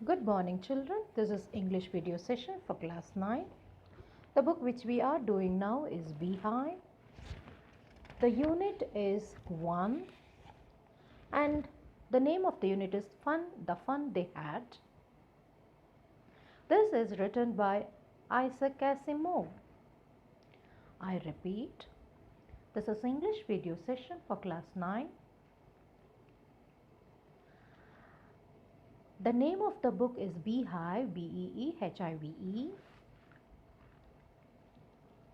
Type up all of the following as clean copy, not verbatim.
Good morning, children. This is English video session for class 9. The book which we are doing now is Beehive. The unit is 1 and the name of the unit is Fun, the Fun They Had. This is written by Isaac Asimov. I repeat, this is English video session for class 9. The name of the book is Beehive, Beehive.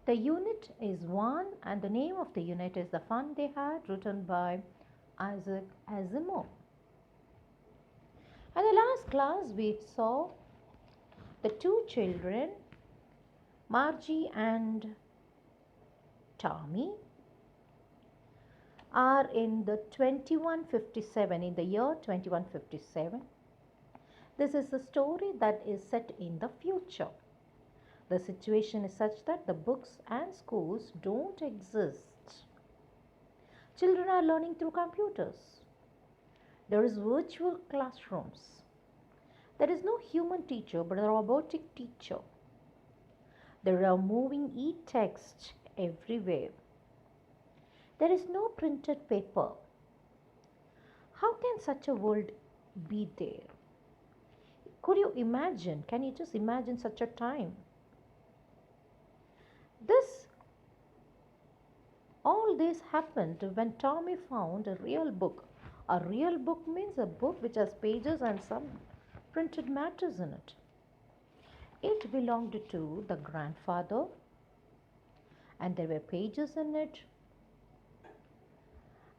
The unit is 1 and the name of the unit is The Fun They Had, written by Isaac Asimov. In the last class we saw the two children, Margie and Tommy, are in the 2157, in the year 2157. This is a story that is set in the future. The situation is such that the books and schools don't exist. Children are learning through computers. There is virtual classrooms. There is no human teacher but a robotic teacher. There are moving e-text everywhere. There is no printed paper. How can such a world be there? Could you imagine? Can you just imagine such a time? All this happened when Tommy found a real book. A real book means a book which has pages and some printed matters in it. It belonged to the grandfather and there were pages in it.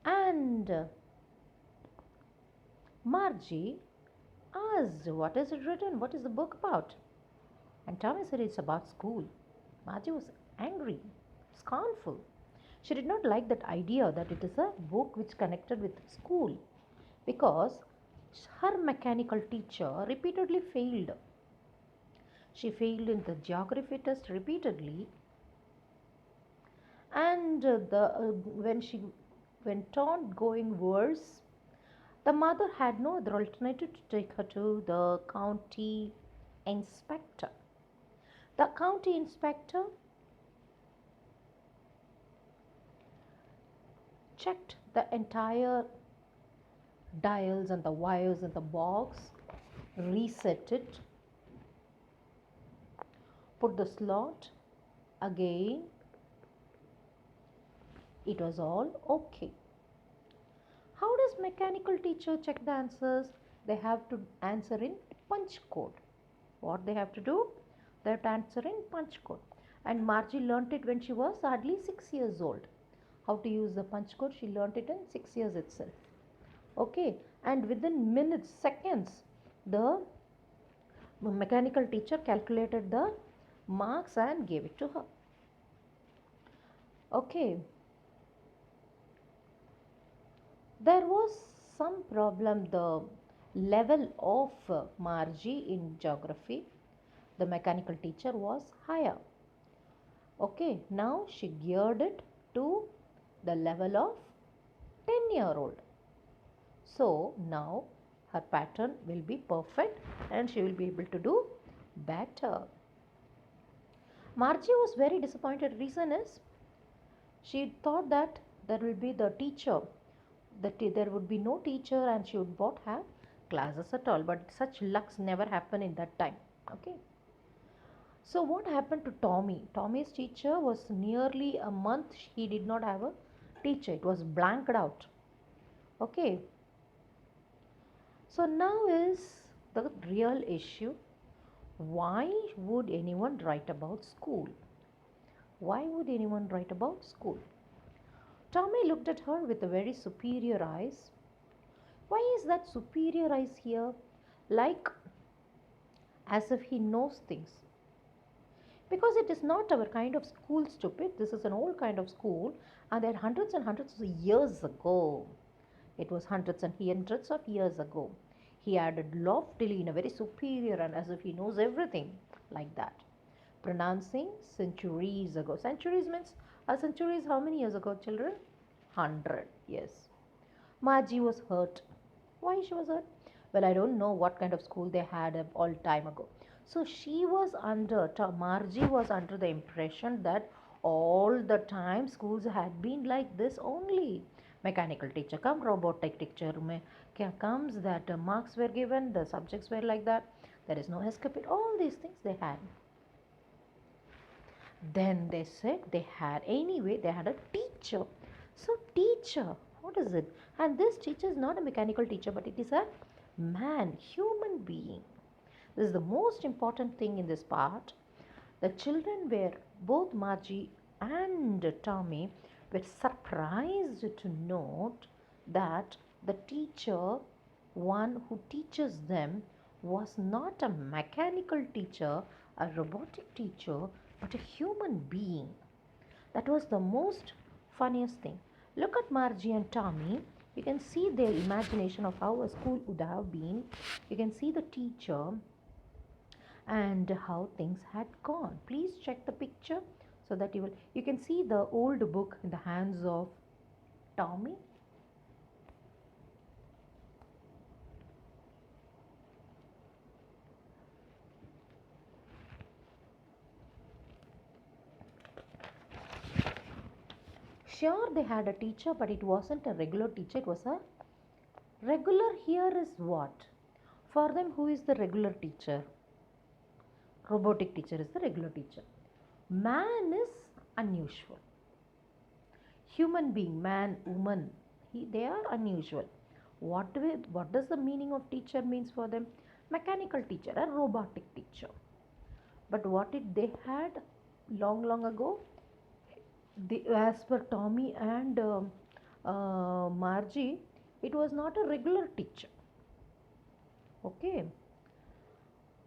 And Margie asked, "What is it written? What is the book about?" And Tommy said, "It's about school." Margie was angry, scornful. She did not like that idea that it is a book which connected with school because her mechanical teacher repeatedly failed. She failed in the geography test repeatedly, and when she went on going worse, the mother had no other alternative to take her to the county inspector. The county inspector checked the entire dials and the wires in the box, reset it, put the slot again. It was all okay. How does mechanical teacher check the answers? They have to answer in punch code. What they have to do? They have to answer in punch code. And Margie learnt it when she was hardly 6 years old. How to use the punch code? She learnt it in 6 years itself. Okay, and within minutes, seconds, the mechanical teacher calculated the marks and gave it to her. Okay, there was some problem. The level of Margie in geography, the mechanical teacher, was higher. Okay, now she geared it to the level of 10-year-old. So now her pattern will be perfect and she will be able to do better. Margie was very disappointed. Reason is she thought that there will be the teacher, that there would be no teacher and she would not have classes at all. But such lucks never happen in that time. Okay. So what happened to Tommy? Tommy's teacher was nearly a month. He did not have a teacher. It was blanked out. Okay. So now is the real issue. Why would anyone write about school? Why would anyone write about school? Tommy looked at her with a very superior eyes. Why is that superior eyes here? Like as if he knows things. Because it is not our kind of school, stupid. This is an old kind of school and there are hundreds and hundreds of years ago. It was hundreds and hundreds of years ago. He added loftily in a very superior and as if he knows everything, like that. Pronouncing centuries ago. Centuries means a century is how many years ago, children? 100, yes. Margie was hurt. Why she was hurt? Well, I don't know what kind of school they had all time ago. So she was Margie was under the impression that all the time schools had been like this only. Mechanical teacher come, robotic teacher comes, that marks were given, the subjects were like that. There is no escape. All these things they had. Then they said they had a teacher. So, teacher, what is it? And this teacher is not a mechanical teacher, but it is a man, human being. This is the most important thing in this part. The children were, both Margie and Tommy were surprised to note that the teacher, one who teaches them, was not a mechanical teacher, a robotic teacher, but a human being. That was the most funniest thing. Look at Margie and Tommy. You can see their imagination of how a school would have been. You can see the teacher and how things had gone. Please check the picture so that you can see the old book in the hands of Tommy. Sure, they had a teacher, but it wasn't a regular teacher. It was a regular. Here is what? For them, who is the regular teacher? Robotic teacher is the regular teacher. Man is unusual. Human being, man, woman, they are unusual. What does the meaning of teacher means for them? Mechanical teacher, a robotic teacher. But what did they had long ago? As per Tommy and Margie, it was not a regular teacher. Okay.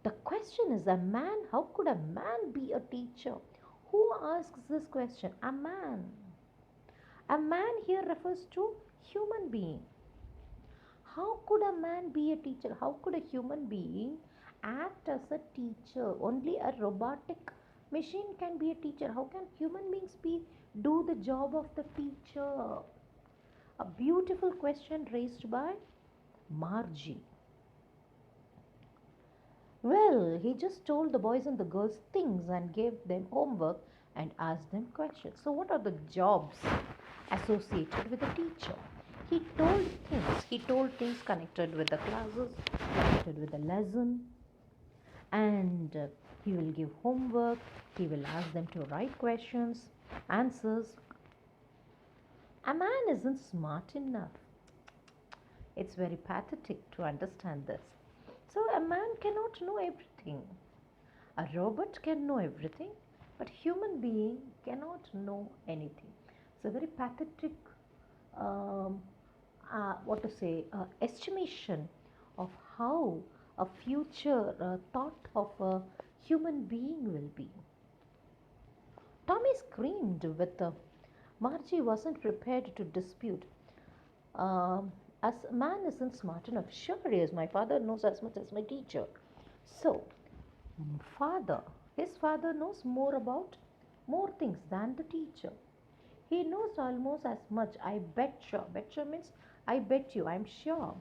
The question is, a man, how could a man be a teacher? Who asks this question? A man. A man here refers to human being. How could a man be a teacher? How could a human being act as a teacher? Only a robotic machine can be a teacher. How can human beings do the job of the teacher? A beautiful question raised by Margie. Well, he just told the boys and the girls things and gave them homework and asked them questions. So, what are the jobs associated with a teacher? He told things. He told things connected with the classes, connected with the lesson, and he will give homework. He will ask them to write questions, answers. A man isn't smart enough. It's very pathetic to understand this. So, a man cannot know everything. A robot can know everything, but human being cannot know anything. It's a very pathetic, um, estimation of how a future thought of a human being will be. Tommy screamed with Margie wasn't prepared to dispute. As a man isn't smart enough. Sure he is. My father knows as much as my teacher. So, father, his father knows more things than the teacher. He knows almost as much. I bet sure. Bet sure means I bet you. I'm sure.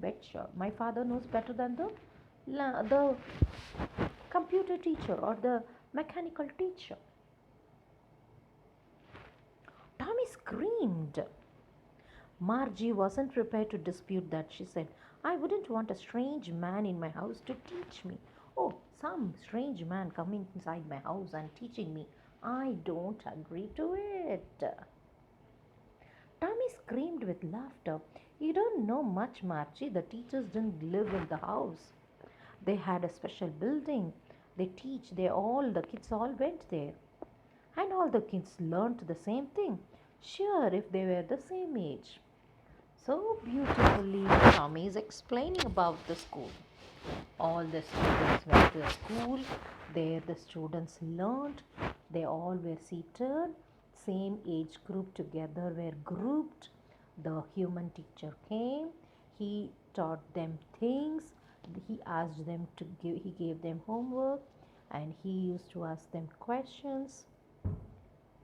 Bet sure. My father knows better than the computer teacher or the mechanical teacher. Tommy screamed. Margie wasn't prepared to dispute that. She said, I wouldn't want a strange man in my house to teach me. Oh, some strange man coming inside my house and teaching me. I don't agree to it. Tommy screamed with laughter. You don't know much, Margie. The teachers didn't live in the house. They had a special building. The kids all went there. And all the kids learnt the same thing. Sure, if they were the same age. So beautifully, Tommy is explaining about the school. All the students went to the school. There, the students learned. They all were seated. Same age group together were grouped. The human teacher came. He taught them things. He asked them to give. He gave them homework, and he used to ask them questions.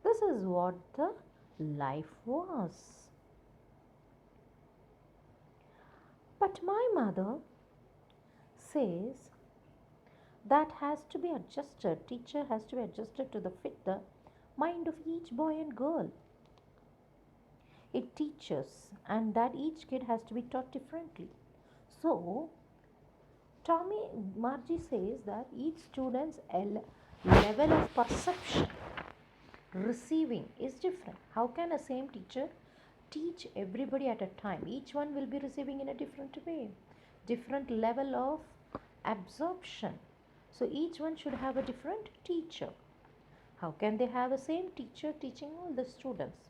This is what the life was. But my mother says that has to be adjusted. Teacher has to be adjusted to the fit the mind of each boy and girl. It teaches, and that each kid has to be taught differently. So, Tommy Margie says that each student's level of perception receiving is different. How can a same teacher teach everybody at a time? Each one will be receiving in a different way, different level of absorption. So each one should have a different teacher. How can they have a same teacher teaching all the students?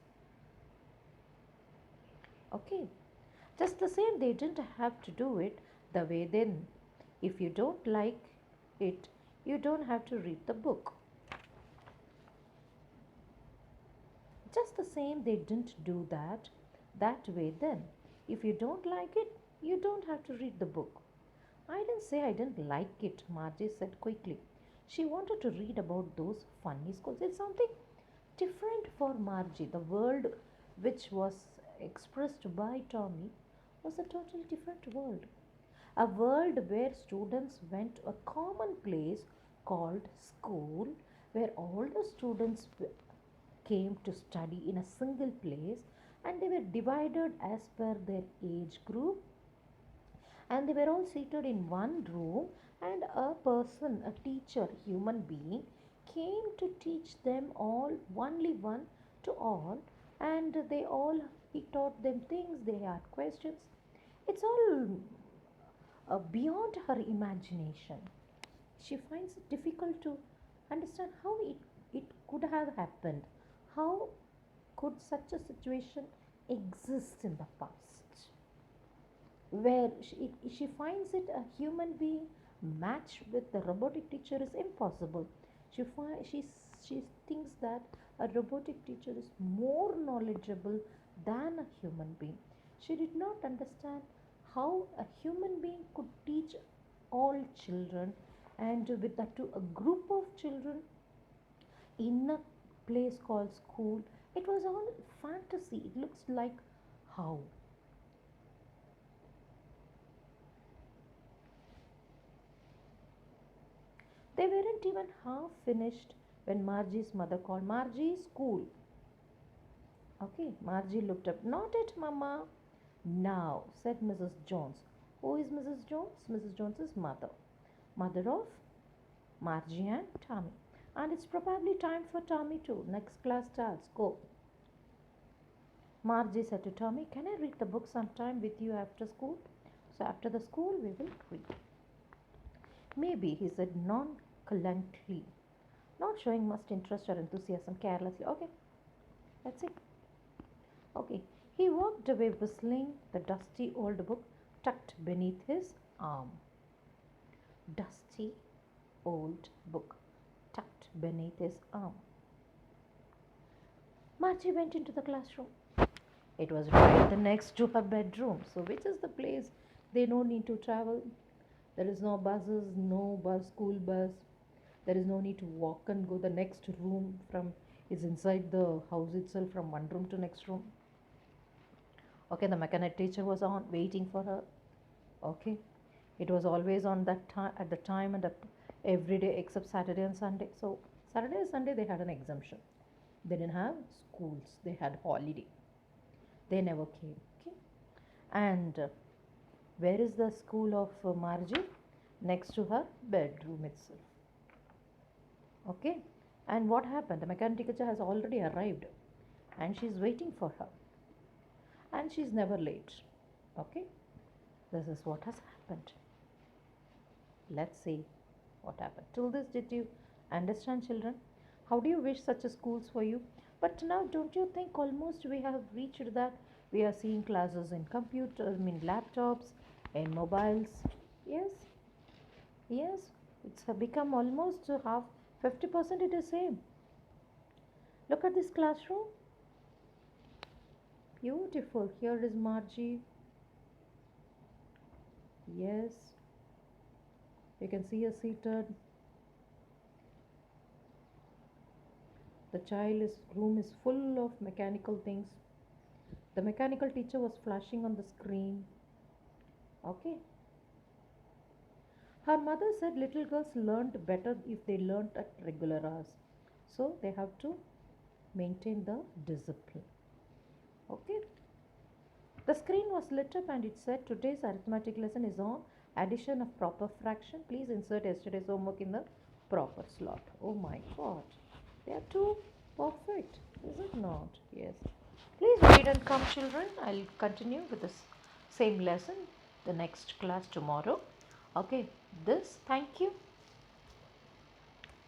Okay, just the same, they didn't have to do it the way then. If you don't like it, you don't have to read the book. Just the same, they didn't do that way then. If you don't like it, you don't have to read the book. I didn't say I didn't like it, Margie said quickly. She wanted to read about those funny schools. It's something different for Margie. The world which was expressed by Tommy was a totally different world. A world where students went to a common place called school, where all the students came to study in a single place, and they were divided as per their age group, and they were all seated in one room, and a person, a teacher, human being, came to teach them all, only one to all, and they all, he taught them things, they had questions. It's all beyond her imagination. She finds it difficult to understand how it could have happened. How could such a situation exist in the past? Where she finds it a human being matched with the robotic teacher is impossible. She thinks that a robotic teacher is more knowledgeable than a human being. She did not understand how a human being could teach all children, and with that to a group of children in a place called school. It was all fantasy. It looks like how. They weren't even half finished when Margie's mother called, Margie, school. Okay, Margie looked up. Not it, Mama. Now, said Mrs. Jones. Who is Mrs. Jones? Mrs. Jones is mother. Mother of Margie and Tommy. And it's probably time for Tommy too. Next class starts. Go. Margie said to Tommy, can I read the book sometime with you after school? So after the school we will read. Maybe, he said nonchalantly, not showing much interest or enthusiasm, carelessly. Okay, that's it. Okay. He walked away whistling, the dusty old book tucked beneath his arm. Dusty old book tucked beneath his arm. Margie went into the classroom. It was right next to her bedroom. So, which is the place they no need to travel? There is no buses, no bus, school bus. There is no need to walk and go the next room from is inside the house itself from one room to next room. Okay, the mechanic teacher was on waiting for her. Okay, it was always on that time at the time and every day except Saturday and Sunday. So Saturday and Sunday they had an exemption. They didn't have schools. They had holiday. They never came. Okay, and where is the school of Margie? Next to her bedroom itself. Okay, and what happened? The mechanic teacher has already arrived, and she's waiting for her, and she's never late. Okay, this is what has happened. Let's see what happened. Till this, did you understand, children? How do you wish such a schools for you? But now, don't you think almost we have reached that we are seeing classes in computers, I mean laptops, in mobiles? Yes, yes, it's become almost half 50% it is same. Look at this classroom. Beautiful. Here is Margie. Yes, you can see her seated. The child's room is full of mechanical things. The mechanical teacher was flashing on the screen. Okay. Her mother said little girls learned better if they learned at regular hours. So they have to maintain the discipline. Okay. The screen was lit up and it said today's arithmetic lesson is on addition of proper fraction. Please insert yesterday's homework in the proper slot. Oh my god. They are too perfect, is it not? Yes. Please read and come, children. I'll continue with this same lesson the next class tomorrow. Okay. Thank you.